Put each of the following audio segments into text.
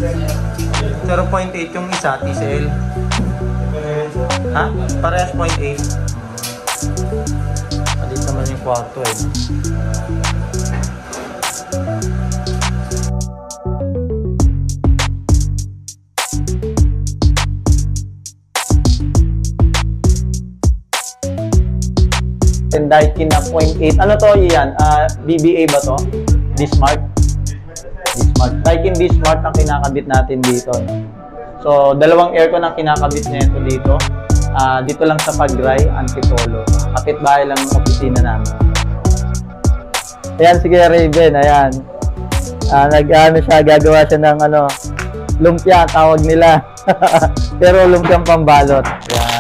0.8 yung isa, TCL. Ha? Parehas 0.8. Palit naman yung kwarto eh. Daikin na 0.8. Ano to yan? BBA ba to? D-Smart? D-Smart. Daikin D-Smart ang kinakabit natin dito. So, dalawang aircon ang kinakabit nito dito. Dito lang sa Pag-dry, Antipolo. Kapitbahay lang ng opisina namin. Ayan, sige Raven, ayan. Nag-ano siya, gagawa siya ng lumpia, tawag nila. Pero lumpiang pambalot. Ayan.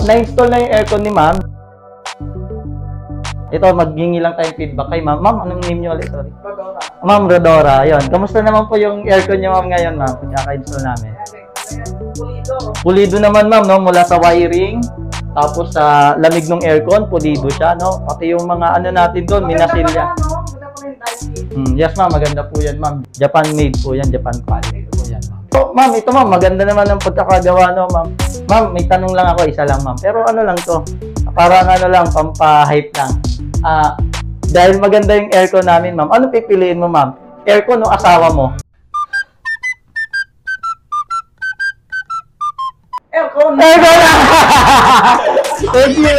Na-install na yung aircon ni ma'am. Ito, maghingi lang tayong feedback kay ma'am. Ma'am, anong name niyo ulit? Sorry. Rodora. Ma'am Rodora, yun. Kamusta naman po yung aircon niyo ma'am ngayon ma'am? Pagkaka-install namin. Pulido. Pulido naman ma'am, no? Mula sa wiring, tapos sa lamig ng aircon, pulido siya, no? Pati yung mga natin doon, minasilya. Yes ma'am, maganda po yan ma'am. Japan made po yan, Japan quality po yan ma'am. So ma'am, ito ma'am, maganda naman ang pagkakagawa, no ma'am. Ma'am, may tanong lang ako, isa lang ma'am. Pero ano lang to, parang lang, pampa-hype lang. Dahil maganda yung aircon namin ma'am, ano pipiliin mo ma'am? Aircon o asawa mo? Aircon! Aircon! Thank you!